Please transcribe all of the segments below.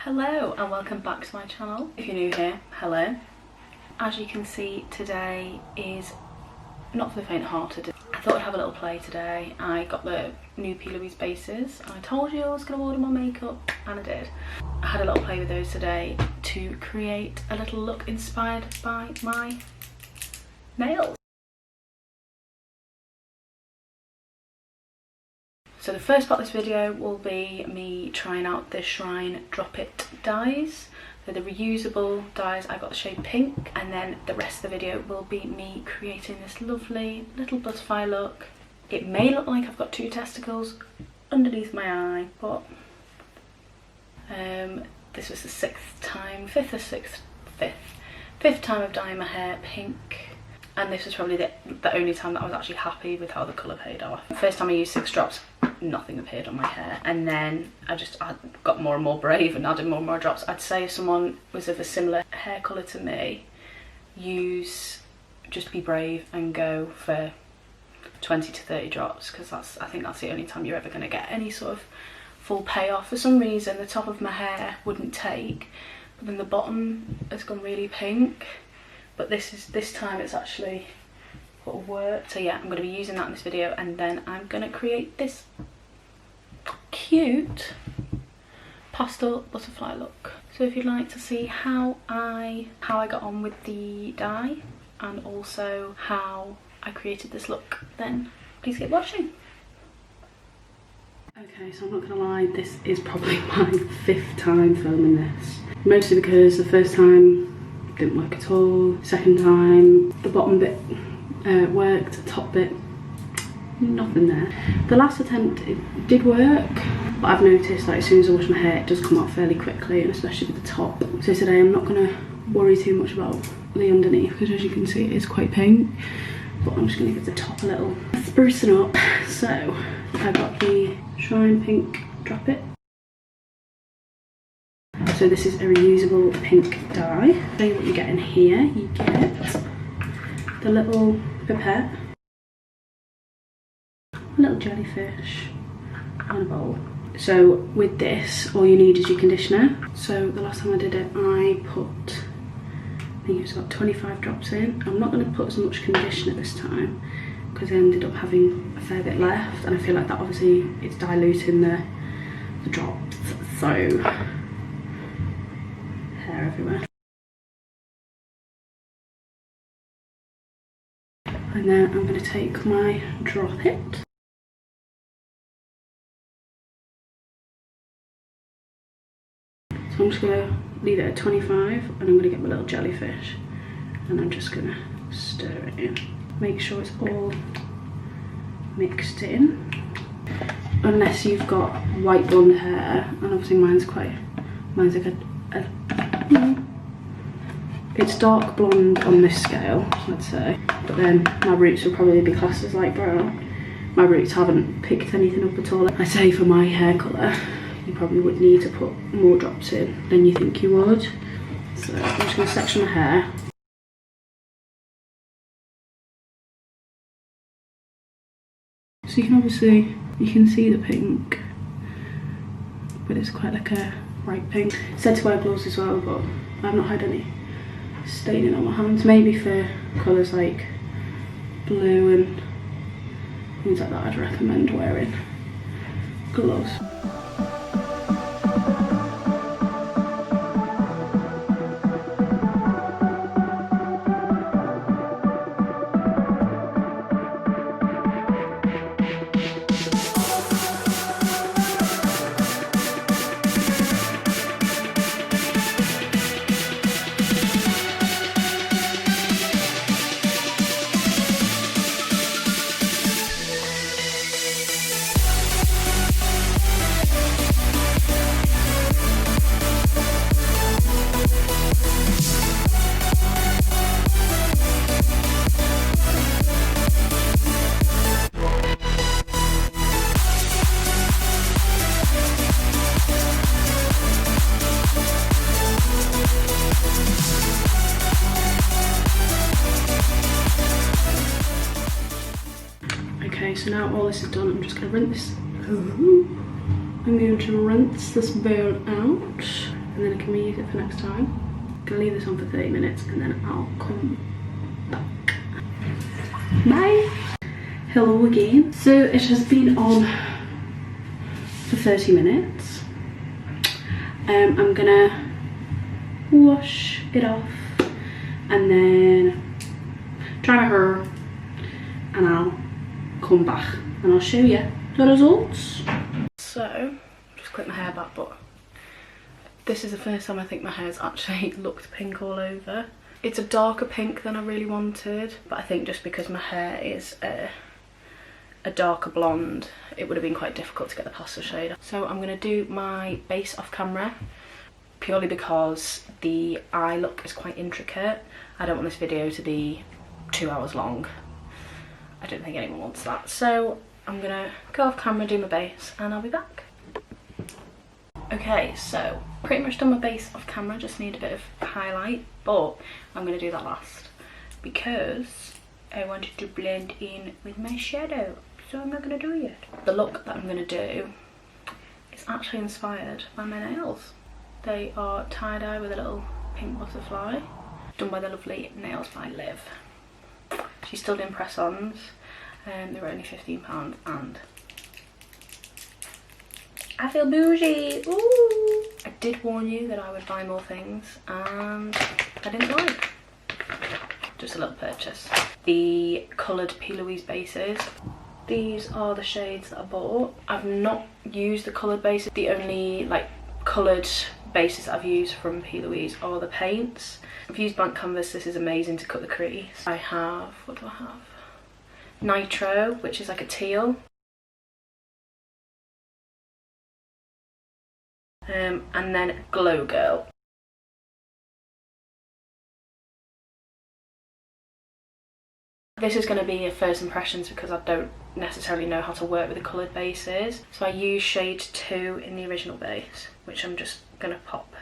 Hello and welcome back to my channel. If you're new here, hello. As you can see, today is not for the faint-hearted. I thought I'd have a little play today. I got the new Plouise bases. I told you I was going to order my makeup and I did. I had a little play with those today to create a little look inspired by my nails. So the first part of this video will be me trying out the Shrine Drop It dyes. They're the reusable dyes. I got the shade pink, and then the rest of the video will be me creating this lovely little butterfly look. It may look like I've got two testicles underneath my eye, but this was the fifth time of dyeing my hair pink. And this was probably the only time that I was actually happy with how the colour paid off. First time I used 6 drops, nothing appeared on my hair. And then I got more and more brave and added more and more drops. I'd say if someone was of a similar hair colour to me, just be brave and go for 20 to 30 drops, because I think that's the only time you're ever going to get any sort of full payoff. For some reason the top of my hair wouldn't take, but then the bottom has gone really pink. But this time it's actually got to work. So yeah, I'm going to be using that in this video, and then I'm going to create this cute pastel butterfly look. So if you'd like to see how I got on with the dye and also how I created this look, then please keep watching. Okay, so I'm not gonna lie, this is probably my 5th time filming this. Mostly because the first time didn't work at all. Second time, the bottom bit worked, the top bit, nothing there. The last attempt, it did work, but I've noticed that as soon as I wash my hair, it does come out fairly quickly, and especially with the top. So today I'm not gonna worry too much about the underneath, because as you can see, it is quite pink, but I'm just gonna give the top a little sprucing up. So I got the Shrine Pink Drop It. So this is a reusable pink dye. I'll show you what you get in here. You get the little pipette, a little jellyfish, and a bowl. So with this, all you need is your conditioner. So the last time I did it, I think it was about 25 drops in. I'm not going to put as much conditioner this time, because I ended up having a fair bit left, and I feel like that obviously it's diluting the drops. So hair everywhere. And then I'm going to take my Drop It. So I'm just going to leave it at 25, and I'm going to get my little jellyfish, and I'm just going to stir it in. Make sure it's all mixed in. Unless you've got white blonde hair, and obviously mine's like it's dark blonde on this scale, I'd say, but then my roots will probably be classed as light brown. My roots haven't picked anything up at all. I'd say for my hair colour, you probably would need to put more drops in than you think you would. So I'm just going to section my hair. So you can see the pink, but it's quite like a bright pink. Said to wear gloves as well, but I've not had any staining on my hands. Maybe for colours like blue and things like that, I'd recommend wearing gloves. Okay, so now all this is done, I'm just going to rinse this. I'm going to rinse this bowl out, and for next time. I'm gonna leave this on for 30 minutes and then I'll come back. Bye! Hello again. So it has been on for 30 minutes. I'm gonna wash it off and then dry my hair and I'll come back and I'll show you the results. So, just clip my hair back, but this is the first time I think my hair's actually looked pink all over. It's a darker pink than I really wanted, but I think just because my hair is a darker blonde, it would have been quite difficult to get the pastel shade. So I'm going to do my base off camera, purely because the eye look is quite intricate. I don't want this video to be 2 hours long. I don't think anyone wants that. So I'm going to go off camera, do my base, and I'll be back. Okay, so pretty much done my base off camera, just need a bit of highlight, but I'm going to do that last because I wanted to blend in with my shadow. So I'm not going to do it yet. The look that I'm going to do is actually inspired by my nails. They are tie-dye with a little pink butterfly, done by the lovely Nails by Liv. She's still doing press-ons, they were only £15 and I feel bougie, ooh! I did warn you that I would buy more things and I didn't lie. Just a little purchase. The coloured Plouise bases. These are the shades that I bought. I've not used the coloured bases. The only like coloured bases I've used from Plouise are the paints. I've used blank canvas. This is amazing to cut the crease. I have, what do I have? Nitro, which is like a teal. And then Glow Girl. This is going to be a first impressions because I don't necessarily know how to work with the coloured bases. So I use shade 2 in the original base, which I'm just going to pop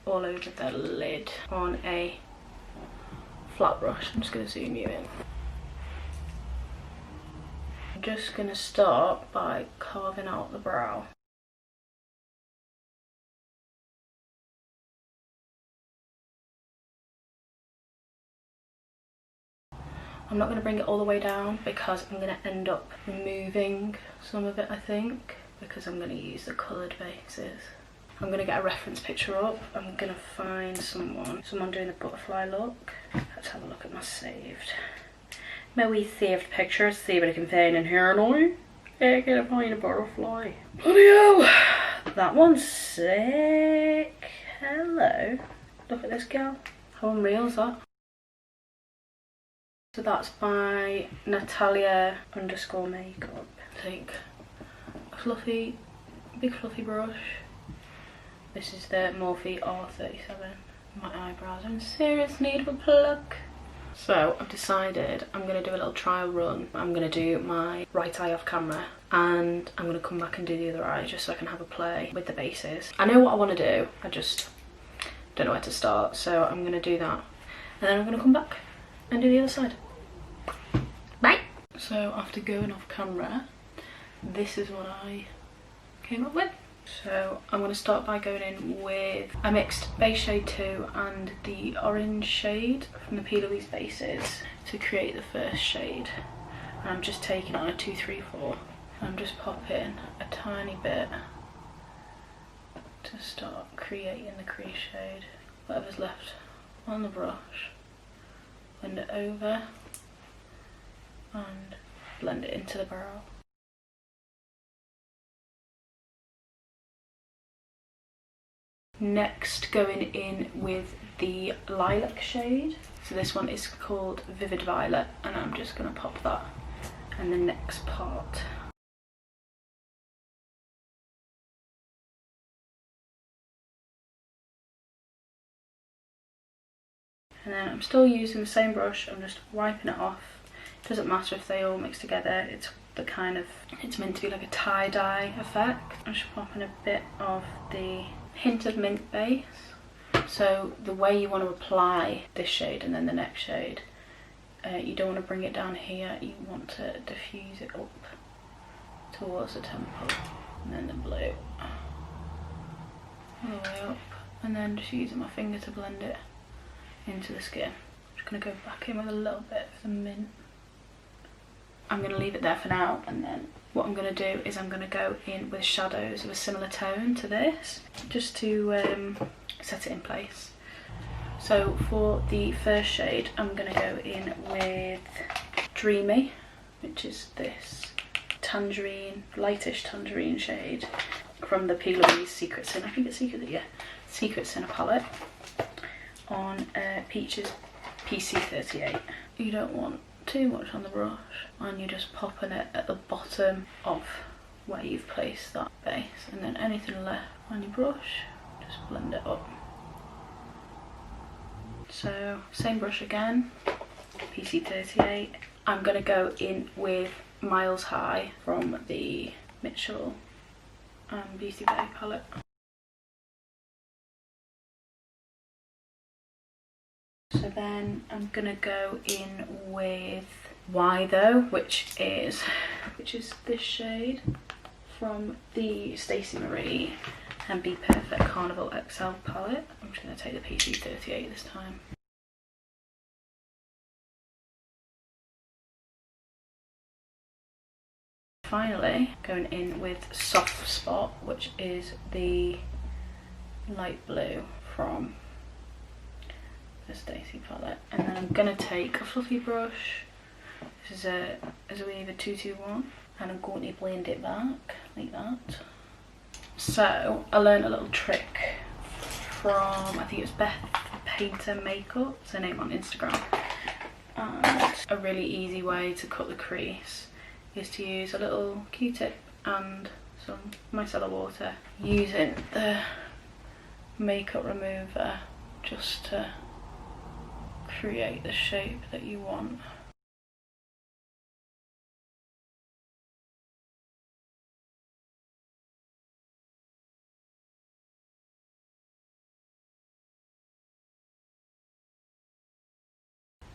all over the lid on a flat brush. I'm just going to zoom you in. I'm just going to start by carving out the brow. I'm not going to bring it all the way down because I'm going to end up removing some of it, I think, because I'm going to use the coloured bases. I'm going to get a reference picture up. I'm going to find someone doing the butterfly look. Let's have a look at my saved. My wee saved pictures, see what I can find in here now. I can find a butterfly. Bloody hell! That one's sick. Hello. Look at this girl. How unreal is that? So that's by Natalia_makeup. Take a fluffy, big fluffy brush. This is the Morphe R37. My eyebrows are in serious need of a pluck. So I've decided I'm going to do a little trial run. I'm going to do my right eye off camera and I'm going to come back and do the other eye just so I can have a play with the bases. I know what I want to do, I just don't know where to start. So I'm going to do that and then I'm going to come back and do the other side. Bye! So after going off camera, this is what I came up with. So I'm going to start by going in with, I mixed base shade 2 and the orange shade from the Plouise bases to create the first shade. And I'm just taking on a 234. I'm just popping a tiny bit to start creating the crease shade. Whatever's left on the brush, blend it over and blend it into the brow. Next, going in with the lilac shade. So this one is called Vivid Violet and I'm just going to pop that in the next part. And then I'm still using the same brush, I'm just wiping it off. It doesn't matter if they all mix together, it's the kind of, it's meant to be like a tie-dye effect. I'm just popping a bit of the hint of mint base. So the way you want to apply this shade and then the next shade, you don't want to bring it down here, you want to diffuse it up towards the temple and then the blue all the way up and then just using my finger to blend it into the skin. I'm just going to go back in with a little bit of the mint. I'm going to leave it there for now, and then what I'm going to do is I'm going to go in with shadows of a similar tone to this, just to set it in place. So for the first shade, I'm going to go in with Dreamy, which is this tangerine, lightish tangerine shade from the Plouise Secret Sin. I think it's Secret Sin palette on Peaches PC38. You don't want too much on the brush, and you're just popping it at the bottom of where you've placed that base, and then anything left on your brush, just blend it up. So same brush again, PC38. I'm going to go in with Miles High from the MMMMitchell and BeautyBay palette. So then I'm going to go in with Why Though, which is this shade from the Staceymariemua and Bperfect Carnival XL palette. I'm just going to take the PC38 this time. Finally, going in with Soft Spot, which is the light blue from the Stacey palette. And then I'm going to take a fluffy brush. This is a Weaver 221, and I'm going to blend it back like that. So I learned a little trick from, I think it was Beth Painter Makeup, it's her name on Instagram. And a really easy way to cut the crease is to use a little Q-tip and some micellar water, using the makeup remover just to create the shape that you want.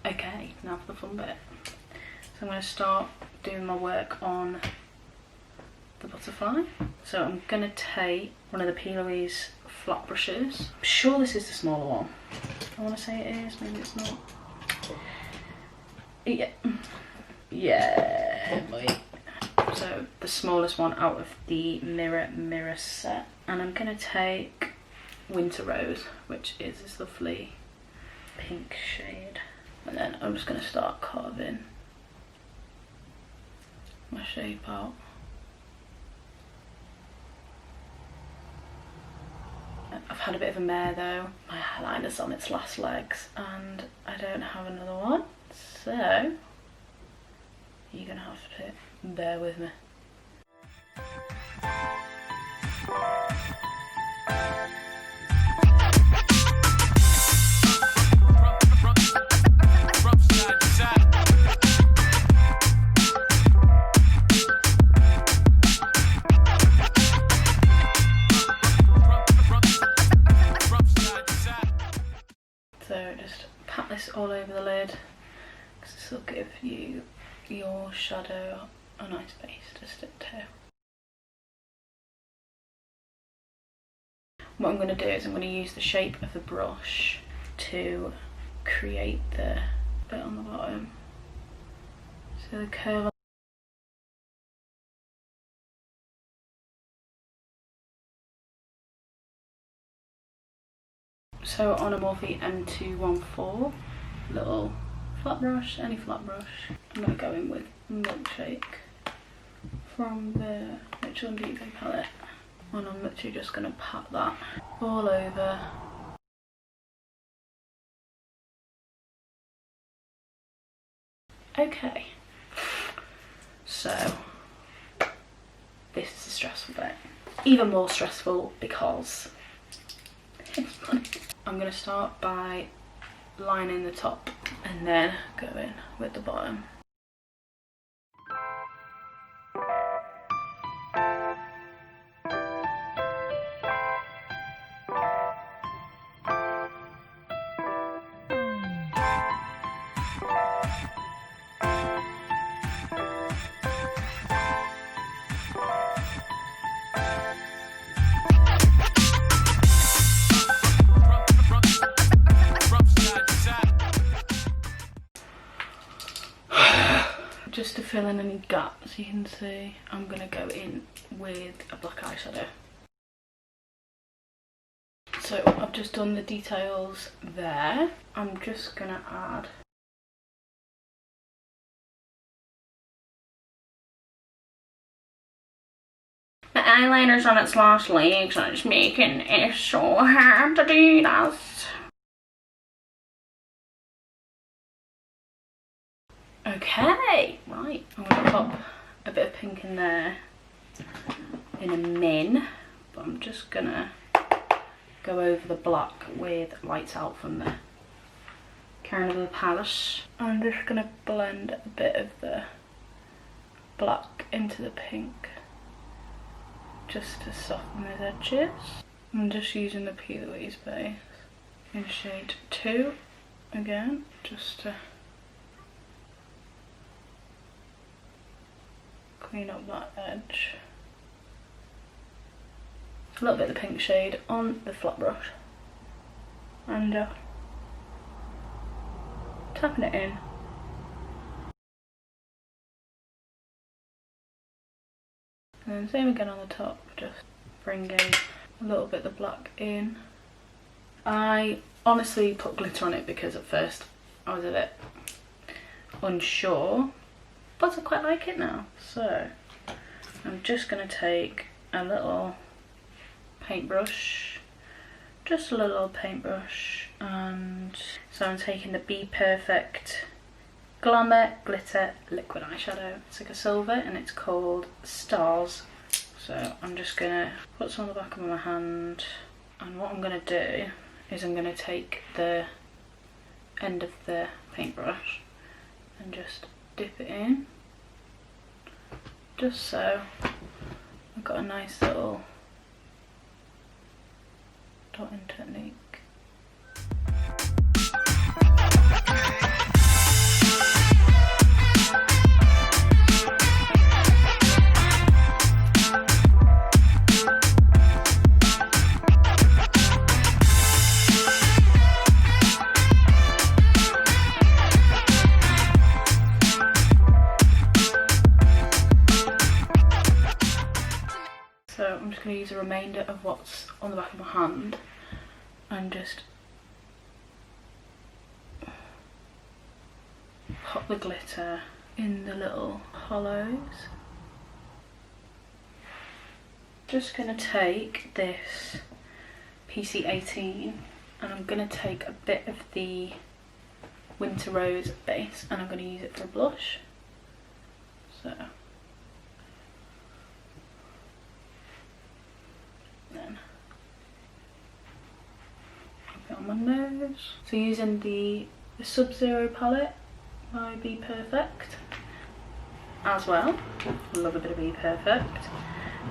Okay, now for the fun bit. So I'm going to start doing my work on the butterfly. So I'm going to take one of the Plouise flat brushes. I'm sure this is the smaller one. I want to say it is, maybe it's not. Yeah, wait. So the smallest one out of the Mirror set. And I'm going to take Winter Rose, which is this lovely pink shade. And then I'm just going to start carving my shape out. I've had a bit of a mare though. My eyeliner's on its last legs and I don't have another one, so you're gonna have to bear with me. So just pat this all over the lid, because this will give you your shadow a nice base to stick to. What I'm going to do is I'm going to use the shape of the brush to create the bit on the bottom. So the curve. So on a Morphe M214 little flat brush, any flat brush, I'm going to go in with Milkshake from the MMMMitchell and BeautyBay palette, and I'm literally just going to pat that all over. Okay, so this is a stressful bit, even more stressful because it's funny. I'm going to start by lining the top and then go in with the bottom. fill in any gaps, you can see I'm going to go in with a black eyeshadow. So I've just done the details there. I'm just going to add the eyeliner's on its last legs and it's making it so hard to do that. Okay, right, I'm going to pop a bit of pink in there in a min, but I'm just going to go over the black with Lights Out from the Carnival palette. I'm just going to blend a bit of the black into the pink just to soften those edges. I'm just using the Plouise base in shade 2 again, just to clean up that edge. A little bit of the pink shade on the flat brush and tapping it in. And then same again on the top, just bringing a little bit of the black in. I honestly put glitter on it because at first I was a bit unsure, but I quite like it now. So I'm just going to take a little paintbrush, just a little paintbrush, and so I'm taking the Bperfect Glamour Glitter Liquid Eyeshadow. It's like a silver and it's called Stars. So I'm just gonna put some on the back of my hand, and what I'm gonna do is I'm gonna take the end of the paintbrush and just dip it in, just so I've got a nice little dotting technique. So I'm just going to use the remainder of what's on the back of my hand and just pop the glitter in the little hollows. Just going to take this PC18 and I'm going to take a bit of the Winter Rose base and I'm going to use it for a blush. So then put it on my nose. So using the SubZero palette by Bperfect as well. I love a bit of Bperfect.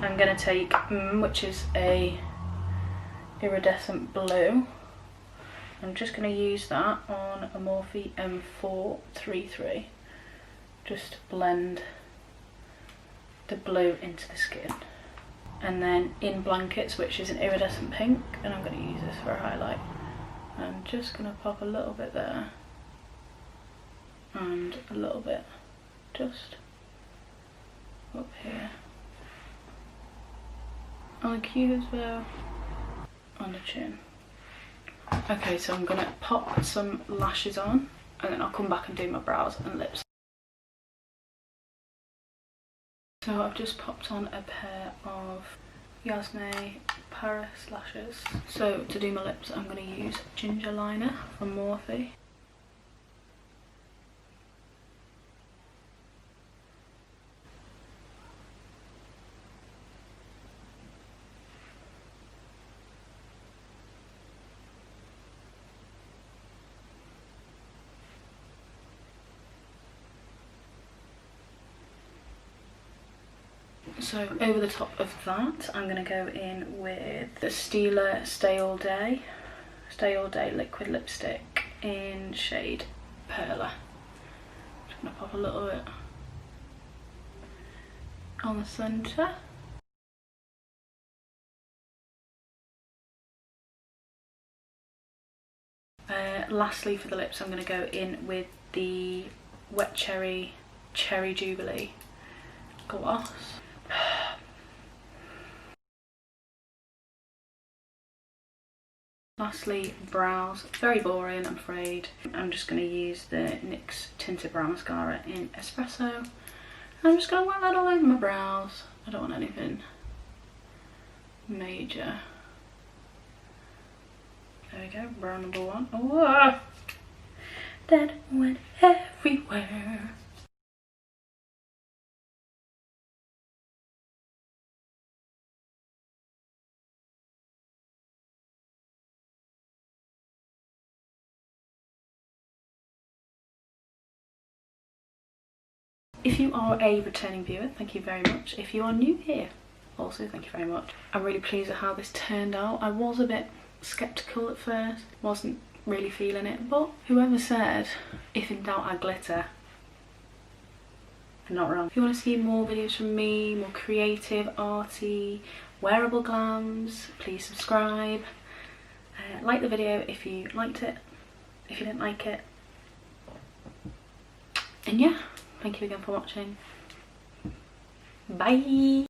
I'm going to take which is a iridescent blue. I'm just going to use that on a Morphe M433 just to blend the blue into the skin. And then in Blankets, which is an iridescent pink, and I'm going to use this for a highlight. I'm just going to pop a little bit there and a little bit just up here on the cute as well, on the chin. Okay, so I'm going to pop some lashes on and then I'll come back and do my brows and lips. So I've just popped on a pair of YAZMAE Paris lashes. So to do my lips I'm going to use Ginger Liner from Morphe. So over the top of that, I'm going to go in with the STILA Stay All Day liquid lipstick in shade Perla. Just going to pop a little bit on the centre. Lastly for the lips, I'm going to go in with the Wet Cherry Cherry Jubilee gloss. Lastly, brows. Very boring, I'm afraid. I'm just going to use the NYX Tinted Brow Mascara in Espresso. I'm just going to wet that all over my brows. I don't want anything major. There we go, brow number 1. Oh, that went everywhere. If you are a returning viewer, thank you very much. If you are new here, also thank you very much. I'm really pleased at how this turned out. I was a bit sceptical at first, wasn't really feeling it, but whoever said, if in doubt I glitter, I'm not wrong. If you want to see more videos from me, more creative, arty, wearable glams, please subscribe. Like the video if you liked it, if you didn't like it. And yeah, thank you again for watching. Bye!